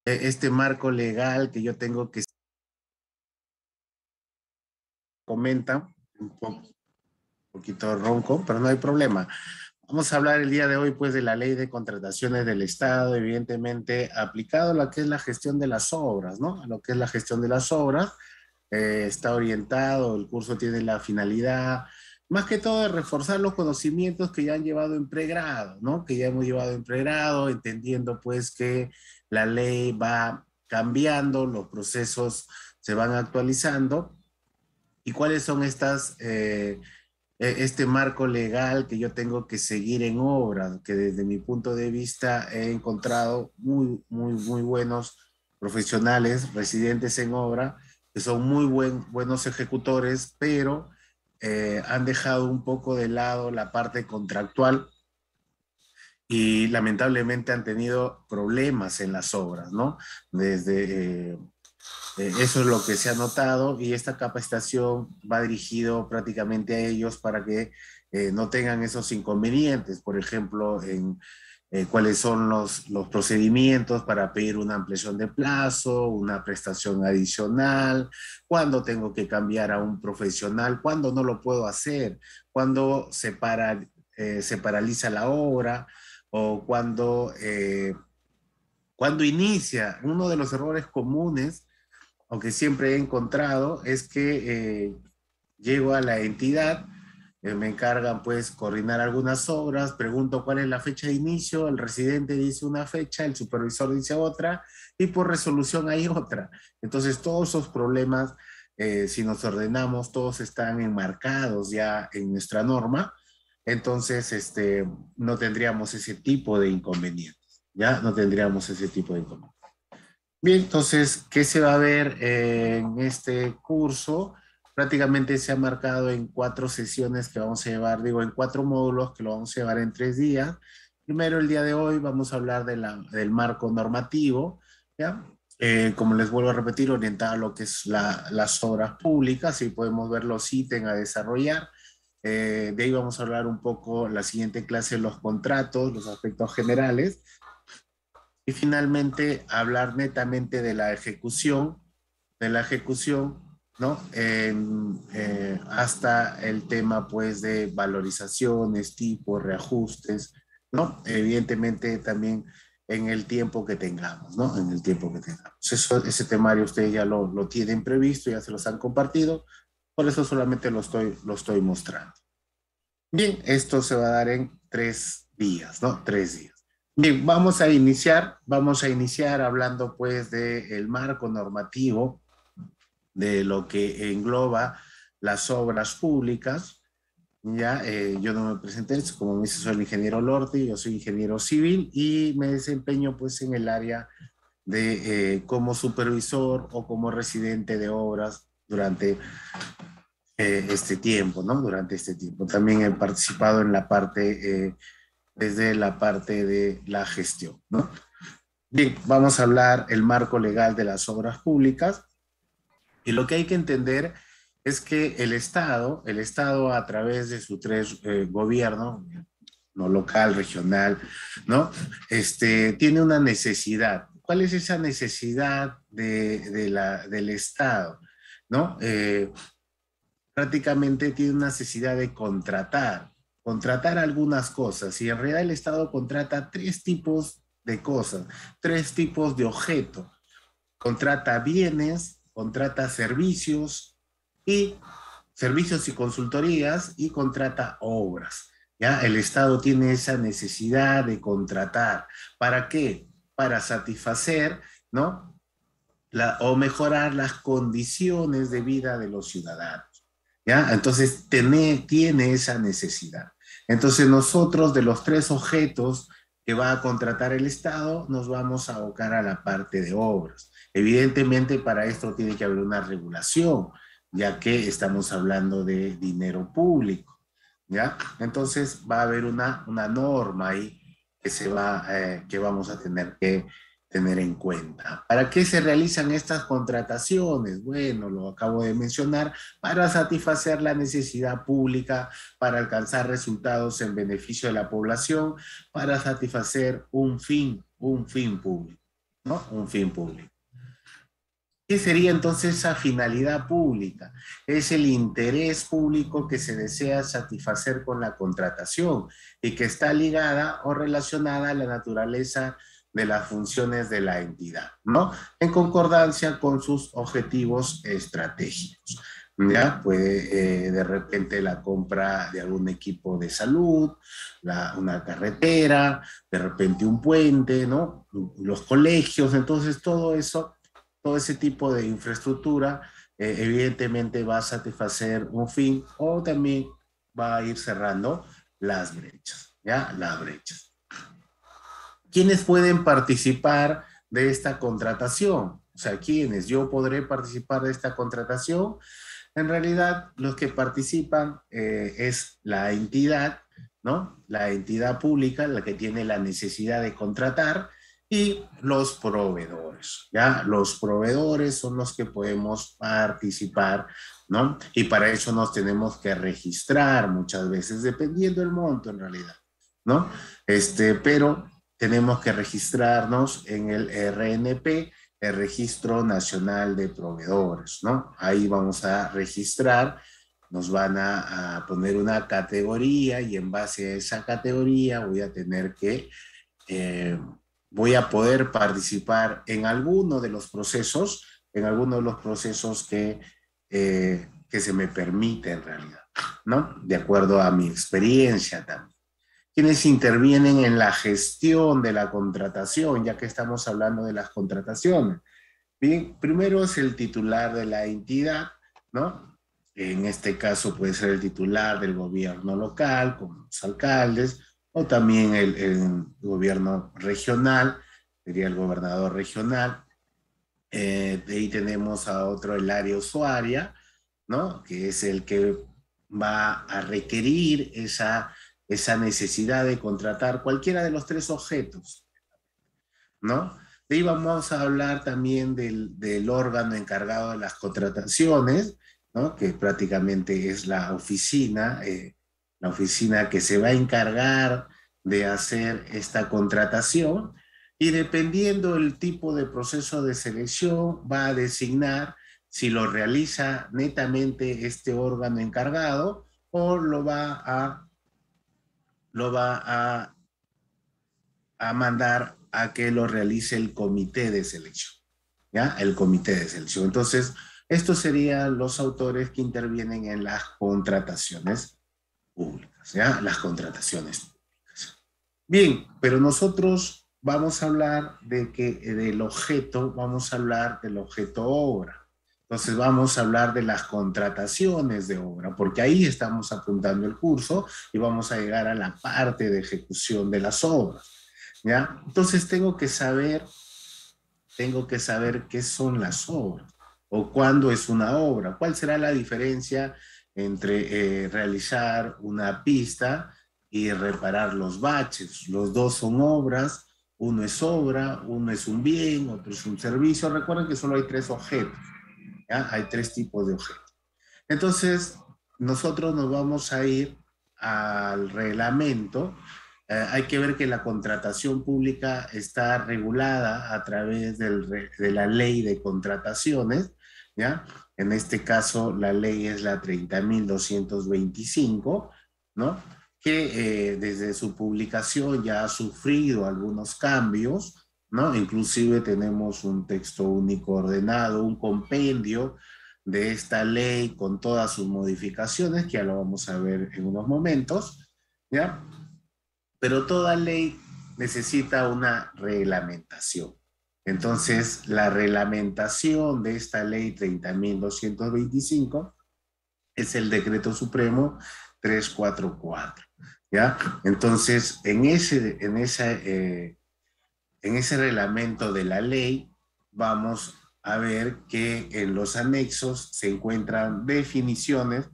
este marco legal que yo tengo que comenta, un poquito ronco, pero no hay problema. Vamos a hablar el día de hoy, pues, de la ley de contrataciones del Estado, evidentemente aplicado a lo que es la gestión de las obras, ¿no? A lo que es la gestión de las obras, está orientado, el curso tiene la finalidad, más que todo, de reforzar los conocimientos que ya han llevado en pregrado, ¿no? Que ya hemos llevado en pregrado, entendiendo, pues, que la ley va cambiando, los procesos se van actualizando, y cuáles son este marco legal que yo tengo que seguir en obra, que desde mi punto de vista he encontrado muy buenos profesionales residentes en obra, que son buenos ejecutores, pero han dejado un poco de lado la parte contractual y lamentablemente han tenido problemas en las obras, ¿no? Desde eso es lo que se ha notado, y esta capacitación va dirigido prácticamente a ellos para que no tengan esos inconvenientes, por ejemplo, en cuáles son los procedimientos para pedir una ampliación de plazo, una prestación adicional, cuándo tengo que cambiar a un profesional, cuándo no lo puedo hacer, cuándo se paraliza la obra, o cuando inicia. Uno de los errores comunes, aunque siempre he encontrado, es que llego a la entidad, me encargan, pues, coordinar algunas obras, pregunto cuál es la fecha de inicio, el residente dice una fecha, el supervisor dice otra, y por resolución hay otra. Entonces todos esos problemas, si nos ordenamos, todos están enmarcados ya en nuestra norma. Entonces no tendríamos ese tipo de inconvenientes, ¿ya? No tendríamos ese tipo de inconvenientes. Bien, entonces, ¿qué se va a ver en este curso? Prácticamente se ha marcado en 4 sesiones que vamos a llevar, digo, en 4 módulos que lo vamos a llevar en 3 días. Primero, el día de hoy, vamos a hablar del marco normativo, ¿ya? Como les vuelvo a repetir, orientado a lo que es las obras públicas, y podemos ver los ítems a desarrollar. De ahí vamos a hablar un poco la siguiente clase, los contratos, los aspectos generales. Y finalmente, hablar netamente de la ejecución, ¿no? Hasta el tema, pues, de valorizaciones, tipos, reajustes, ¿no? Evidentemente también en el tiempo que tengamos, ¿no? En el tiempo que tengamos. Ese temario ustedes ya lo tienen previsto, ya se los han compartido, por eso solamente lo estoy mostrando. Bien, esto se va a dar en 3 días, ¿no? 3 días. Bien, vamos a iniciar hablando, pues, del marco normativo, de lo que engloba las obras públicas. Ya, yo no me presenté, como me dice, soy el ingeniero Lorti, yo soy ingeniero civil y me desempeño, pues, en el área de como supervisor o como residente de obras durante este tiempo, ¿no? Durante este tiempo. También he participado en la parte, desde la parte de la gestión, ¿no? Bien, vamos a hablar el marco legal de las obras públicas, y lo que hay que entender es que el Estado a través de sus tres gobiernos, no local, regional, ¿no? Tiene una necesidad. ¿Cuál es esa necesidad del Estado? ¿No? Prácticamente tiene una necesidad de contratar algunas cosas, y en realidad el Estado contrata 3 tipos de cosas, 3 tipos de objetos. Contrata bienes, contrata servicios y consultorías, y contrata obras. ¿Ya? El Estado tiene esa necesidad de contratar. ¿Para qué? Para satisfacer, ¿no? O mejorar las condiciones de vida de los ciudadanos. ¿Ya? Entonces, tiene esa necesidad. Entonces, nosotros, de los 3 objetos que va a contratar el Estado, nos vamos a abocar a la parte de obras. Evidentemente, para esto tiene que haber una regulación, ya que estamos hablando de dinero público, ¿ya? Entonces, va a haber una norma ahí que vamos a tener que tener en cuenta. ¿Para qué se realizan estas contrataciones? Bueno, lo acabo de mencionar, para satisfacer la necesidad pública, para alcanzar resultados en beneficio de la población, para satisfacer un fin público. ¿no? Un fin público. ¿Qué sería entonces esa finalidad pública? Es el interés público que se desea satisfacer con la contratación y que está ligada o relacionada a la naturaleza de las funciones de la entidad, ¿no? En concordancia con sus objetivos estratégicos. ¿Ya? Puede de repente la compra de algún equipo de salud, una carretera, de repente un puente, ¿no? Los colegios, entonces todo eso, todo ese tipo de infraestructura evidentemente va a satisfacer un fin o también va a ir cerrando las brechas, ¿ya? Las brechas. ¿Quiénes pueden participar de esta contratación? O sea, ¿quiénes? Yo podré participar de esta contratación. En realidad, los que participan es la entidad, ¿no? La entidad pública, la que tiene la necesidad de contratar, y los proveedores, ¿ya? Los proveedores son los que podemos participar, ¿no? Y para eso nos tenemos que registrar muchas veces, dependiendo del monto en realidad, ¿no? Pero tenemos que registrarnos en el RNP, el Registro Nacional de Proveedores, ¿no? Ahí vamos a registrar, nos van a poner una categoría y en base a esa categoría voy a poder participar en alguno de los procesos, que se me permite en realidad, ¿no? De acuerdo a mi experiencia también. Quienes intervienen en la gestión de la contratación, ya que estamos hablando de las contrataciones. Bien, primero es el titular de la entidad, ¿no? En este caso puede ser el titular del gobierno local, como los alcaldes, o también el gobierno regional, sería el gobernador regional. De ahí tenemos a otro, el área usuaria, ¿no? Que es el que va a requerir esa necesidad de contratar cualquiera de los tres objetos, ¿no? De ahí vamos a hablar también del órgano encargado de las contrataciones, ¿no? Que prácticamente es la oficina que se va a encargar de hacer esta contratación, y dependiendo del tipo de proceso de selección va a designar si lo realiza netamente este órgano encargado o lo va a mandar a que lo realice el comité de selección, ¿ya? El comité de selección. Entonces, estos serían los autores que intervienen en las contrataciones públicas, ¿ya? Las contrataciones públicas. Bien, pero nosotros vamos a hablar vamos a hablar del objeto obra. Entonces vamos a hablar de las contrataciones de obra, porque ahí estamos apuntando el curso y vamos a llegar a la parte de ejecución de las obras, ¿ya? Entonces tengo que saber qué son las obras o cuándo es una obra. ¿Cuál será la diferencia entre realizar una pista y reparar los baches? Los dos son obras, uno es obra, uno es un bien, otro es un servicio. Recuerden que solo hay tres objetos, ¿ya? Hay tres tipos de objetos. Entonces, nosotros nos vamos a ir al reglamento. Hay que ver que la contratación pública está regulada a través de la ley de contrataciones, ¿ya? En este caso, la ley es la 30.225, ¿no? Que desde su publicación ya ha sufrido algunos cambios, ¿no? Inclusive tenemos un texto único ordenado, un compendio de esta ley con todas sus modificaciones, que ya lo vamos a ver en unos momentos, ¿ya? Pero toda ley necesita una reglamentación. Entonces, la reglamentación de esta ley 30.225 es el Decreto Supremo 344, ¿ya? Entonces, en ese reglamento de la ley, vamos a ver que en los anexos se encuentran definiciones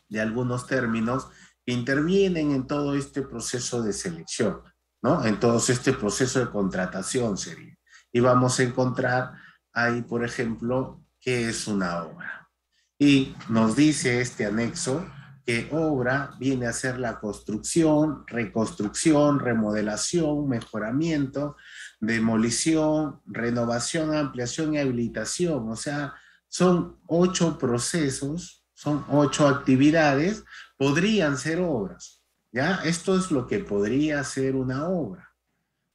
de algunos términos que intervienen en todo este proceso de selección, ¿no? En todo este proceso de contratación sería. Y vamos a encontrar ahí, por ejemplo, qué es una obra. Y nos dice este anexo que obra viene a ser la construcción, reconstrucción, remodelación, mejoramiento, demolición, renovación, ampliación y habilitación. O sea, son 8 procesos, son 8 actividades, podrían ser obras. ¿Ya? Esto es lo que podría ser una obra.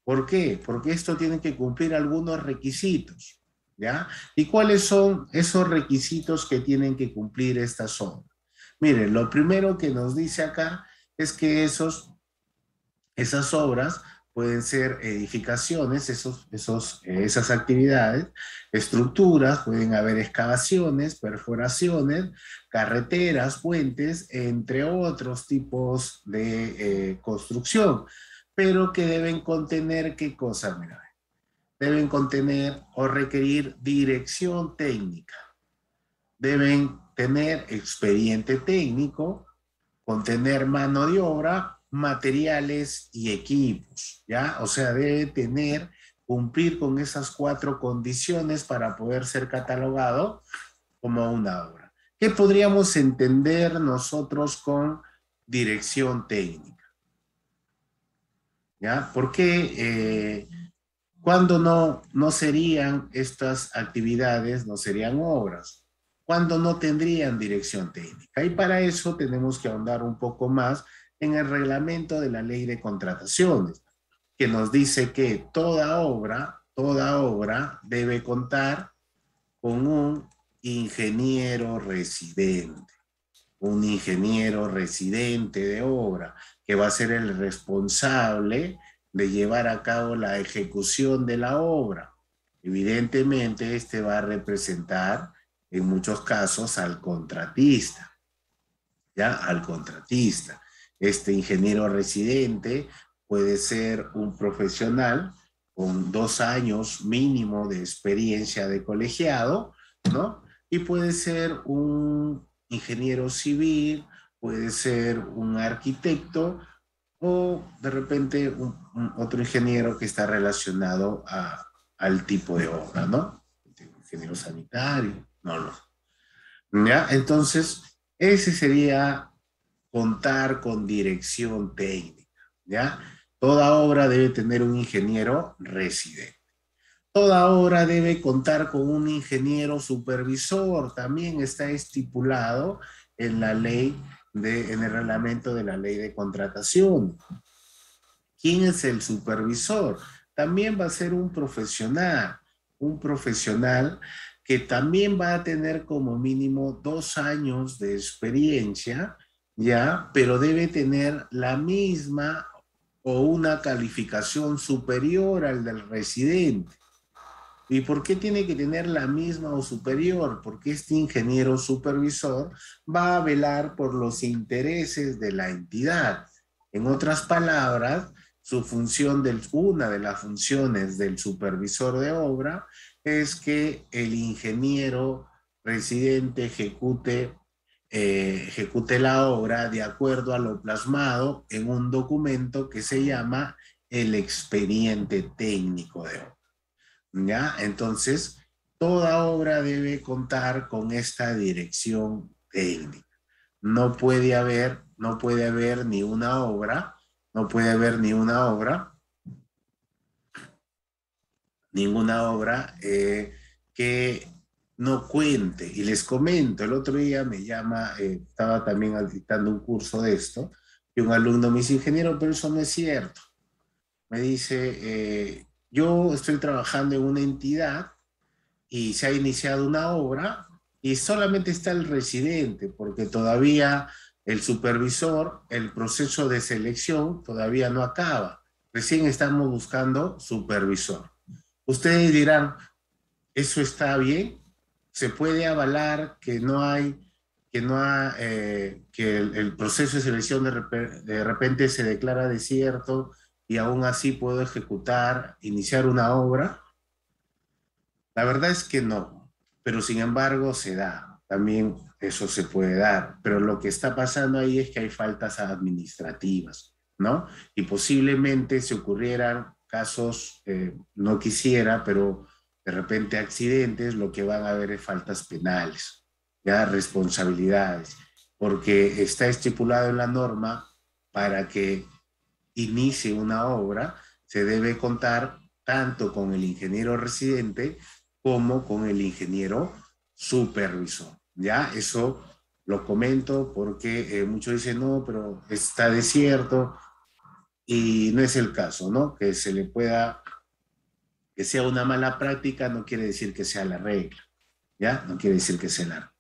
¿Por qué? Porque esto tiene que cumplir algunos requisitos. ¿Ya? ¿Y cuáles son esos requisitos que tienen que cumplir estas obras? Miren, lo primero que nos dice acá es que esas obras pueden ser edificaciones, esas actividades, estructuras, pueden haber excavaciones, perforaciones, carreteras, puentes, entre otros tipos de construcción, pero que deben contener, ¿qué cosa? Mira, deben contener o requerir dirección técnica, deben tener expediente técnico, contener mano de obra, materiales y equipos, ¿ya? O sea, debe tener, cumplir con esas 4 condiciones para poder ser catalogado como una obra. ¿Qué podríamos entender nosotros con dirección técnica? ¿Ya? Porque cuando no serían estas actividades, no serían obras, cuando no tendrían dirección técnica. Y para eso tenemos que ahondar un poco más en el reglamento de la ley de contrataciones, que nos dice que toda obra debe contar con un ingeniero residente de obra, que va a ser el responsable de llevar a cabo la ejecución de la obra. Evidentemente, este va a representar en muchos casos al contratista, ¿ya? Al contratista. Este ingeniero residente puede ser un profesional con 2 años mínimo de experiencia de colegiado, ¿no? Y puede ser un ingeniero civil, puede ser un arquitecto o de repente otro ingeniero que está relacionado al tipo de obra, ¿no? Ingeniero sanitario, no lo. ¿Ya? Entonces, ese sería contar con dirección técnica, ¿ya? Toda obra debe tener un ingeniero residente. Toda obra debe contar con un ingeniero supervisor, también está estipulado en la ley en el reglamento de la ley de contratación. ¿Quién es el supervisor? También va a ser un profesional que también va a tener como mínimo 2 años de experiencia, ¿ya? Pero debe tener la misma o una calificación superior al del residente. ¿Y por qué tiene que tener la misma o superior? Porque este ingeniero supervisor va a velar por los intereses de la entidad. En otras palabras, una de las funciones del supervisor de obra es que el ingeniero residente ejecute la obra de acuerdo a lo plasmado en un documento que se llama el expediente técnico de obra. ¿Ya? Entonces, toda obra debe contar con esta dirección técnica. No puede haber ni una obra, no puede haber ni una obra, ninguna obra que no cuente. Y les comento, el otro día me llama, estaba también dictando un curso de esto, y un alumno me dice, ingeniero, pero eso no es cierto. Me dice, yo estoy trabajando en una entidad y se ha iniciado una obra y solamente está el residente, porque todavía el supervisor, el proceso de selección todavía no acaba. Recién estamos buscando supervisor. Ustedes dirán, ¿eso está bien? ¿Se puede avalar que no hay, que el proceso de selección de repente se declara desierto y aún así puedo iniciar una obra? La verdad es que no, pero sin embargo se da, también eso se puede dar, pero lo que está pasando ahí es que hay faltas administrativas, ¿no? Y posiblemente se ocurrieran casos, no quisiera, pero de repente accidentes, lo que van a haber es faltas penales, ya responsabilidades. porque está estipulado en la norma para que inicie una obra, se debe contar tanto con el ingeniero residente como con el ingeniero supervisor. Ya, eso lo comento porque muchos dicen, no, pero está desierto, y no es el caso, ¿no? Que se le pueda, que sea una mala práctica no quiere decir que sea la regla, ¿ya? No quiere decir que sea la regla.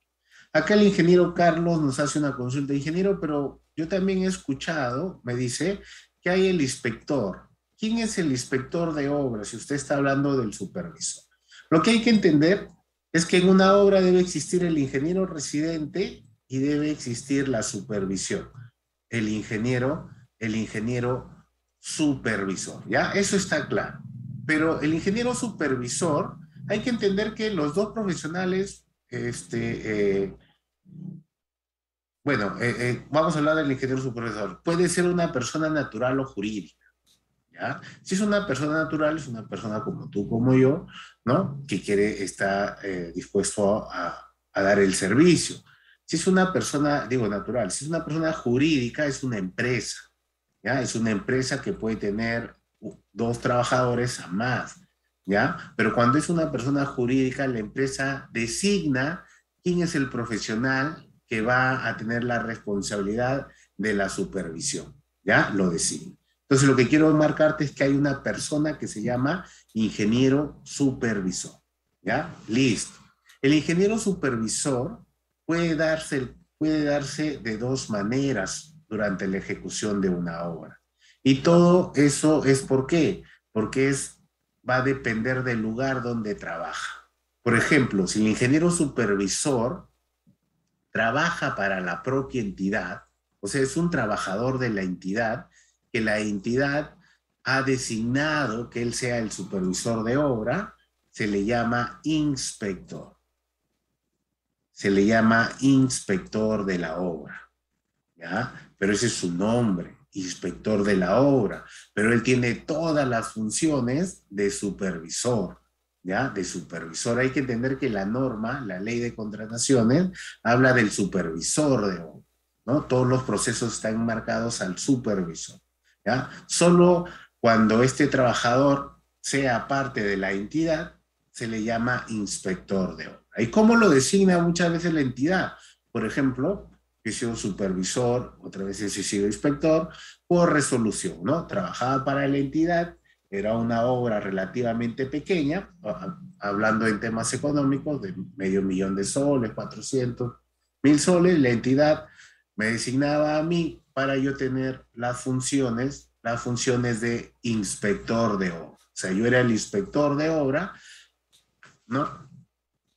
Acá el ingeniero Carlos nos hace una consulta, ingeniero, pero yo también he escuchado, me dice, que hay el inspector. ¿Quién es el inspector de obras? Si usted está hablando del supervisor. Lo que hay que entender es que en una obra debe existir el ingeniero residente y debe existir la supervisión. El ingeniero, el ingeniero supervisor, ¿ya? Eso está claro. Pero el ingeniero supervisor, hay que entender que los dos profesionales, bueno, vamos a hablar del ingeniero supervisor. Puede ser una persona natural o jurídica, ¿ya? Si es una persona natural, es una persona como tú, como yo, ¿no? Que quiere, está dispuesto a dar el servicio. Si es una persona, digo natural, si es una persona jurídica, es una empresa, ¿ya? Es una empresa que puede tener dos trabajadores a más, ¿ya? Pero cuando es una persona jurídica, la empresa designa quién es el profesional que va a tener la responsabilidad de la supervisión, ¿ya? Lo designa. Entonces, lo que quiero marcarte es que hay una persona que se llama ingeniero supervisor, ¿ya? Listo. El ingeniero supervisor puede darse de dos maneras durante la ejecución de una obra. Y todo eso es ¿por qué? Porque va a depender del lugar donde trabaja. Por ejemplo, si el ingeniero supervisor trabaja para la propia entidad, o sea, es un trabajador de la entidad, que la entidad ha designado que él sea el supervisor de obra, se le llama inspector. Se le llama inspector de la obra, ¿ya? Pero ese es su nombre, inspector de la obra, pero él tiene todas las funciones de supervisor, ¿ya? De supervisor. Hay que entender que la norma, la ley de contrataciones, habla del supervisor de obra, ¿no? Todos los procesos están marcados al supervisor, ¿ya? Solo cuando este trabajador sea parte de la entidad, se le llama inspector de obra. ¿Y cómo lo designa muchas veces la entidad? Por ejemplo, he sido supervisor, otra vez he sido inspector, por resolución, ¿no? Trabajaba para la entidad, era una obra relativamente pequeña, hablando en temas económicos, de $500,000 de soles, 400,000 soles, la entidad me designaba a mí para yo tener las funciones de inspector de obra. O sea, yo era el inspector de obra, ¿no?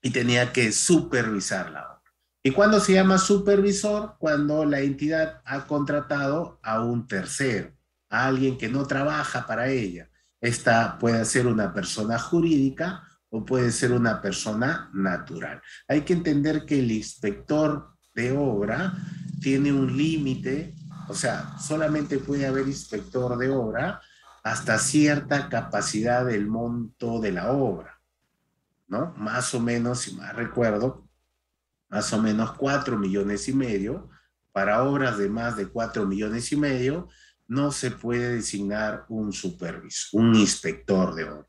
Y tenía que supervisar la obra. ¿Y cuándo se llama supervisor? Cuando la entidad ha contratado a un tercero, a alguien que no trabaja para ella. Esta puede ser una persona jurídica o puede ser una persona natural. Hay que entender que el inspector de obra tiene un límite, o sea, solamente puede haber inspector de obra hasta cierta capacidad del monto de la obra, ¿no? Más o menos, si mal recuerdo, más o menos 4,5 millones. Para obras de más de 4,5 millones, no se puede designar un supervisor, un inspector de obra,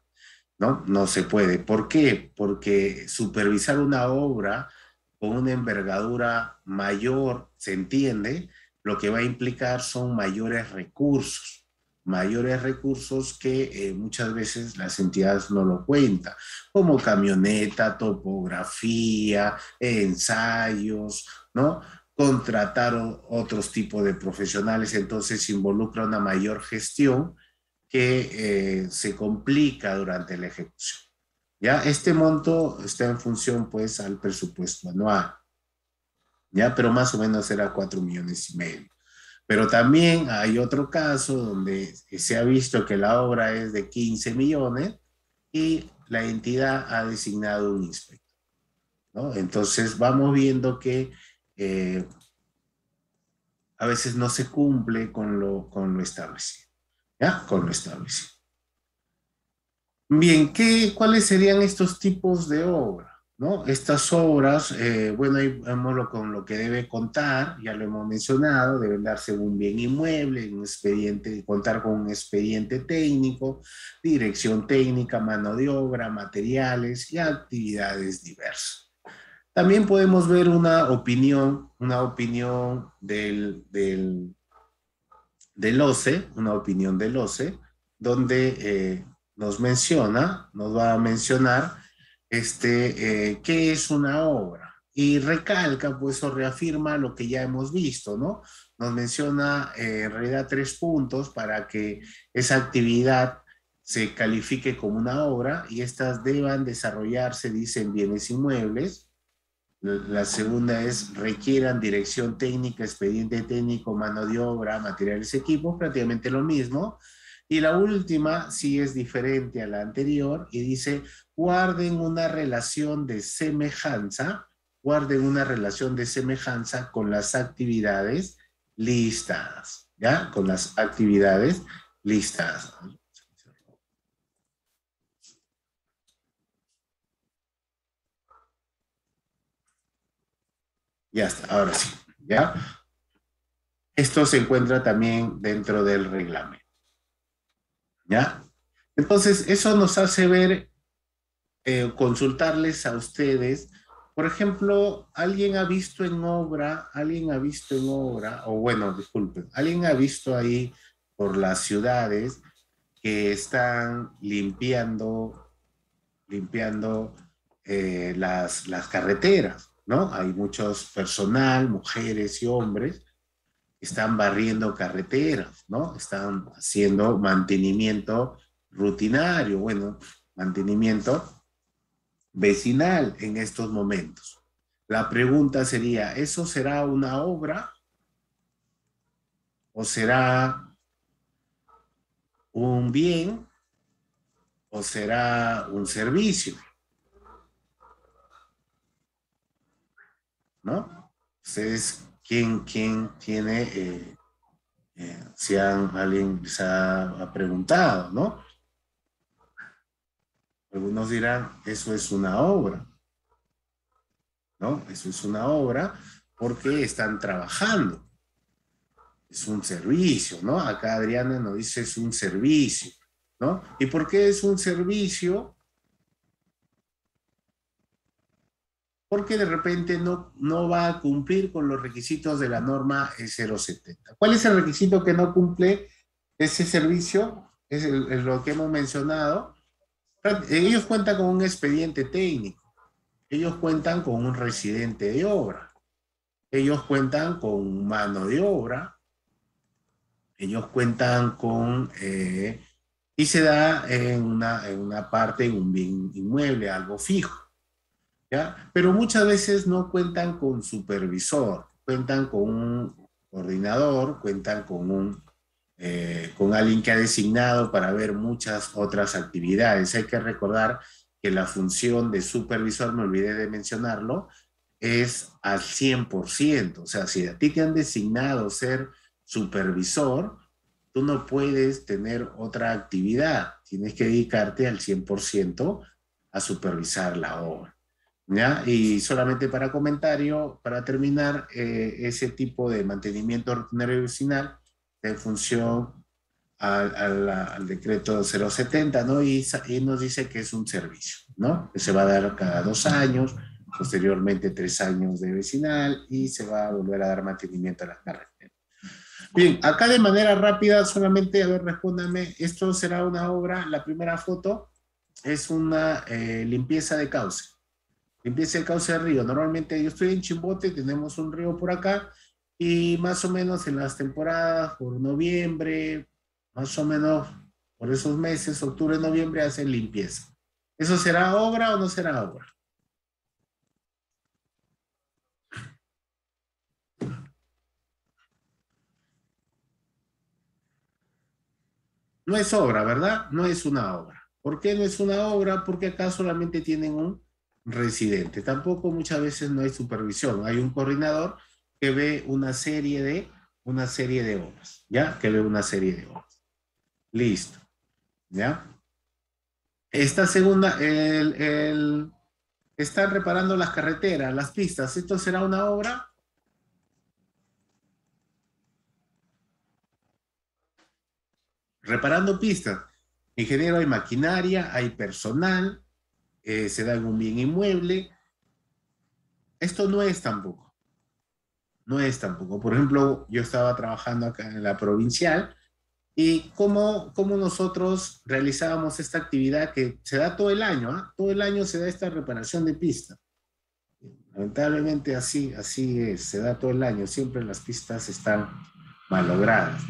¿no? No se puede. ¿Por qué? Porque supervisar una obra con una envergadura mayor, se entiende, lo que va a implicar son mayores recursos que muchas veces las entidades no lo cuentan, como camioneta, topografía, ensayos, ¿no? Contratar otros tipos de profesionales, entonces involucra una mayor gestión que se complica durante la ejecución. ¿Ya? Este monto está en función, pues, al presupuesto anual, ¿ya? Pero más o menos era 4,5 millones. Pero también hay otro caso donde se ha visto que la obra es de 15 millones y la entidad ha designado un inspector, ¿no? Entonces vamos viendo que a veces no se cumple con lo establecido, ¿ya? Con lo establecido. Bien, ¿cuáles serían estos tipos de obra? ¿no? Estas obras, bueno, ahí vemos con lo que debe contar, ya lo hemos mencionado, deben darse un bien inmueble, un expediente, contar con un expediente técnico, dirección técnica, mano de obra, materiales y actividades diversas. También podemos ver una opinión del OCE, una opinión del OCE, donde nos va a mencionar qué es una obra. Y recalca, pues, o reafirma lo que ya hemos visto, ¿no? Nos menciona en realidad 3 puntos para que esa actividad se califique como una obra y estas deban desarrollarse, dicen, bienes inmuebles. La segunda es requieran dirección técnica, expediente técnico, mano de obra, materiales, equipos, prácticamente lo mismo. Y la última sí es diferente a la anterior y dice guarden una relación de semejanza, guarden una relación de semejanza con las actividades listadas, ¿ya? Con las actividades listadas. Ya está, ahora sí, ¿ya? Esto se encuentra también dentro del reglamento. ¿Ya? Entonces, eso nos hace ver, consultarles a ustedes. Por ejemplo, alguien ha visto en obra, o bueno, disculpen, alguien ha visto ahí por las ciudades que están limpiando las carreteras, ¿no? Hay muchos personal, mujeres y hombres, están barriendo carreteras, ¿no? Están haciendo mantenimiento rutinario, bueno, mantenimiento vecinal en estos momentos. La pregunta sería, ¿eso será una obra o será un bien o será un servicio? ¿No? Ustedes, ¿quién tiene, si alguien les ha preguntado, ¿no? Algunos dirán, eso es una obra, ¿no? Eso es una obra porque están trabajando. Es un servicio, ¿no? Acá Adriana nos dice es un servicio, ¿no? ¿Y por qué es un servicio? Porque de repente no va a cumplir con los requisitos de la norma 070. ¿Cuál es el requisito que no cumple ese servicio? Es lo que hemos mencionado. Ellos cuentan con un expediente técnico, ellos cuentan con un residente de obra, ellos cuentan con mano de obra, ellos cuentan con, y se da en una parte, en un bien inmueble, algo fijo, ¿ya? Pero muchas veces no cuentan con supervisor, cuentan con un coordinador, cuentan con alguien que ha designado para ver muchas otras actividades. Hay que recordar que la función de supervisor, me olvidé de mencionarlo, es al 100%. O sea, si a ti te han designado ser supervisor, tú no puedes tener otra actividad. Tienes que dedicarte al 100% a supervisar la obra. ¿Ya? Y solamente para comentario, para terminar, ese tipo de mantenimiento ordinario vecinal en función al decreto 070, ¿no? Y nos dice que es un servicio, ¿no? Que se va a dar cada 2 años, posteriormente 3 años de vecinal y se va a volver a dar mantenimiento a las carreteras. Bien, acá de manera rápida, solamente, a ver, respóndanme, ¿esto será una obra? La primera foto es una limpieza de cauce. Limpieza de cauce de río. Normalmente yo estoy en Chimbote, tenemos un río por acá, y más o menos en las temporadas, por noviembre, más o menos por esos meses, octubre, noviembre, hacen limpieza. ¿Eso será obra o no será obra? No es obra, ¿verdad? No es una obra. ¿Por qué no es una obra? Porque acá solamente tienen un residente. Tampoco muchas veces no hay supervisión. Hay un coordinador que ve una serie de obras, ¿ya? Que ve una serie de obras. Listo, ¿ya? Esta segunda, están reparando las carreteras, las pistas. ¿Esto será una obra? Reparando pistas. Ingeniero, hay maquinaria, hay personal, se da en un bien inmueble. Esto no es tampoco. No es tampoco. Por ejemplo, yo estaba trabajando acá en la provincial y cómo nosotros realizábamos esta actividad que se da todo el año, ¿ah? Todo el año se da esta reparación de pista. Lamentablemente así es, se da todo el año, siempre las pistas están malogradas.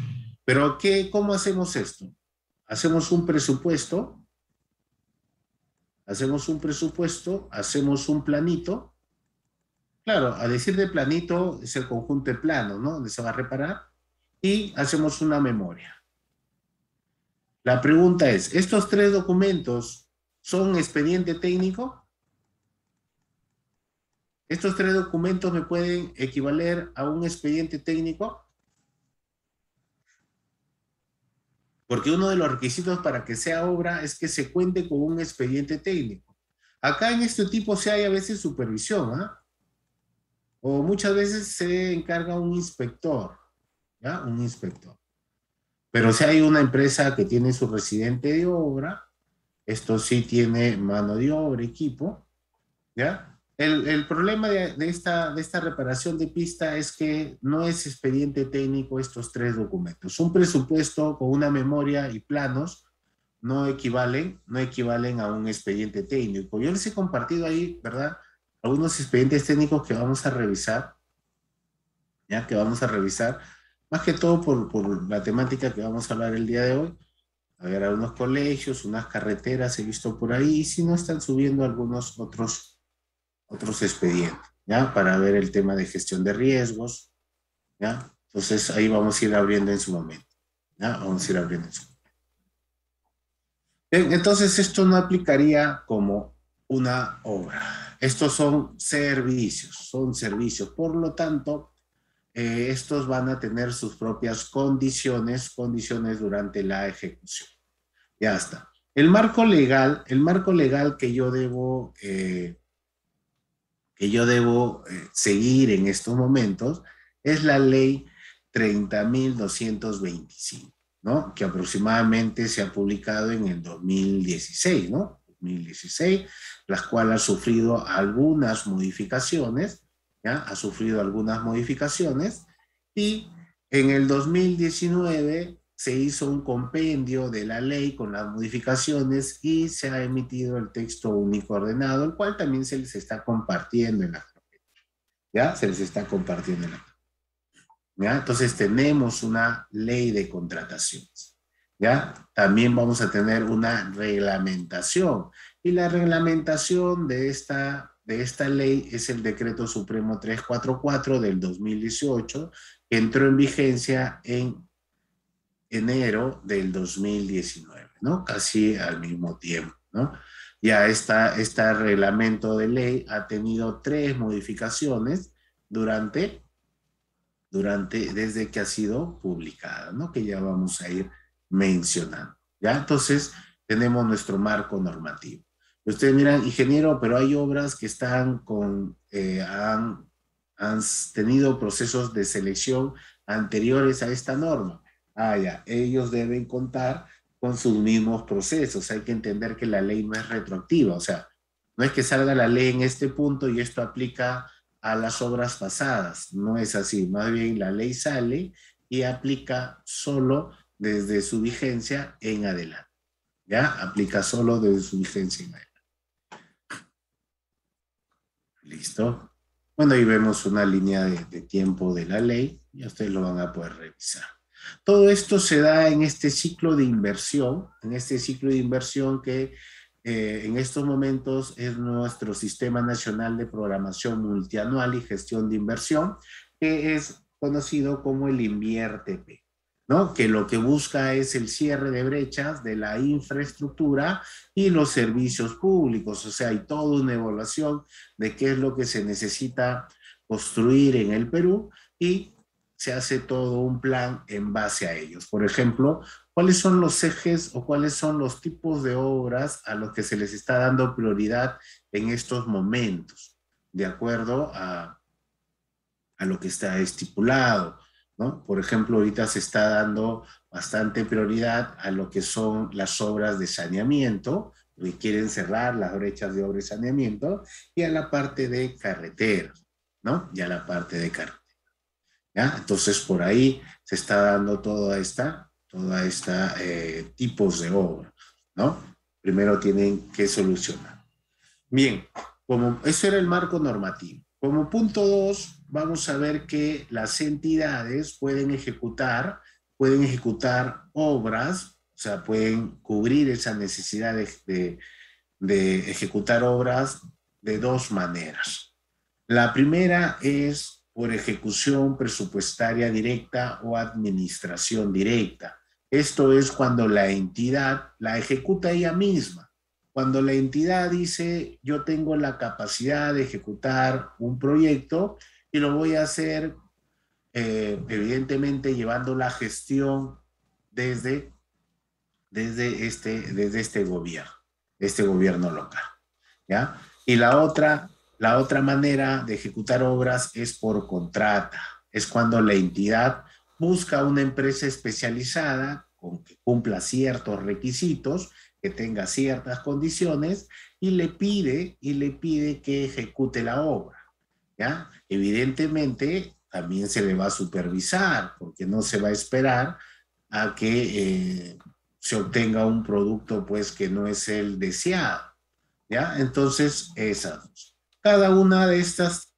Pero ¿cómo hacemos esto? Hacemos un presupuesto, hacemos un planito. Claro, a decir de planito es el conjunto de planos, ¿no? Donde se va a reparar y hacemos una memoria. La pregunta es, ¿estos tres documentos son expediente técnico? ¿Estos tres documentos me pueden equivaler a un expediente técnico? Porque uno de los requisitos para que sea obra es que se cuente con un expediente técnico. Acá en este tipo se hay a veces supervisión, ¿ah? O muchas veces se encarga un inspector, ¿ya? Un inspector. Pero si hay una empresa que tiene su residente de obra, esto sí tiene mano de obra, equipo, ¿ya? El problema de esta reparación de pista es que no es expediente técnico estos tres documentos. Un presupuesto con una memoria y planos no equivalen a un expediente técnico. Yo les he compartido ahí, ¿verdad? Algunos expedientes técnicos que vamos a revisar, ¿ya? Que vamos a revisar, más que todo por la temática que vamos a hablar el día de hoy. A ver, algunos colegios, unas carreteras he visto por ahí, y si no están subiendo algunos otros expedientes, ¿ya? Para ver el tema de gestión de riesgos, ¿ya? Entonces ahí vamos a ir abriendo en su momento, ¿ya? Vamos a ir abriendo en su momento. Bien, entonces esto no aplicaría como una obra. Estos son servicios. Por lo tanto, estos van a tener sus propias condiciones durante la ejecución. Ya está. El marco legal que yo debo seguir en estos momentos es la ley 30.225, ¿no? Que aproximadamente se ha publicado en el 2016, ¿no? 2016, las cuales ha sufrido algunas modificaciones, ¿ya? Ha sufrido algunas modificaciones y en el 2019 se hizo un compendio de la ley con las modificaciones y se ha emitido el texto único ordenado, el cual también se les está compartiendo en la carpeta. ¿Ya? Se les está compartiendo en la carpeta. ¿Ya? Entonces tenemos una ley de contrataciones. ¿Ya? También vamos a tener una reglamentación. Y la reglamentación de esta ley es el Decreto Supremo 344 del 2018, que entró en vigencia en enero del 2019, ¿no? Casi al mismo tiempo, ¿no? Ya este reglamento de ley ha tenido 3 modificaciones desde que ha sido publicada, ¿no? Que ya vamos a ir mencionando, ¿ya? Entonces, tenemos nuestro marco normativo. Ustedes miran, ingeniero, pero hay obras que han tenido procesos de selección anteriores a esta norma. Ya, ellos deben contar con sus mismos procesos. Hay que entender que la ley no es retroactiva, o sea, no es que salga la ley en este punto y esto aplica a las obras pasadas, no es así, más bien la ley sale y aplica solo desde su vigencia en adelante, ¿ya? Aplica solo desde su vigencia en adelante. ¿Listo? Bueno, ahí vemos una línea de tiempo de la ley y ustedes lo van a poder revisar. Todo esto se da en este ciclo de inversión, que en estos momentos es nuestro Sistema Nacional de Programación Multianual y Gestión de Inversión, que es conocido como el INVIERTP, ¿no? Que lo que busca es el cierre de brechas de la infraestructura y los servicios públicos, o sea, hay toda una evaluación de qué es lo que se necesita construir en el Perú y se hace todo un plan en base a ellos. Por ejemplo, ¿cuáles son los ejes o cuáles son los tipos de obras a los que se les está dando prioridad en estos momentos, de acuerdo a lo que está estipulado, ¿no? Por ejemplo, ahorita se está dando bastante prioridad a lo que son las obras de saneamiento, que quieren cerrar las brechas de obra de saneamiento, y a la parte de carreteras, ¿no? Y a la parte de carreteras. ¿Ya? Entonces, por ahí se está dando toda esta tipos de obra, ¿no? Primero tienen que solucionar. Bien, como eso era el marco normativo. Como punto 2, vamos a ver que las entidades pueden ejecutar obras, o sea, pueden cubrir esa necesidad de ejecutar obras de dos maneras. La primera es por ejecución presupuestaria directa o administración directa. Esto es cuando la entidad la ejecuta ella misma. Cuando la entidad dice, yo tengo la capacidad de ejecutar un proyecto y lo voy a hacer, evidentemente, llevando la gestión desde, desde este gobierno local. ¿Ya? Y la otra manera de ejecutar obras es por contrata. Es cuando la entidad busca una empresa especializada con que cumpla ciertos requisitos, que tenga ciertas condiciones y le pide que ejecute la obra. ¿Ya? Evidentemente, también se le va a supervisar, porque no se va a esperar a que se obtenga un producto pues que no es el deseado. ¿Ya? Entonces, esas dos. Cada una de estas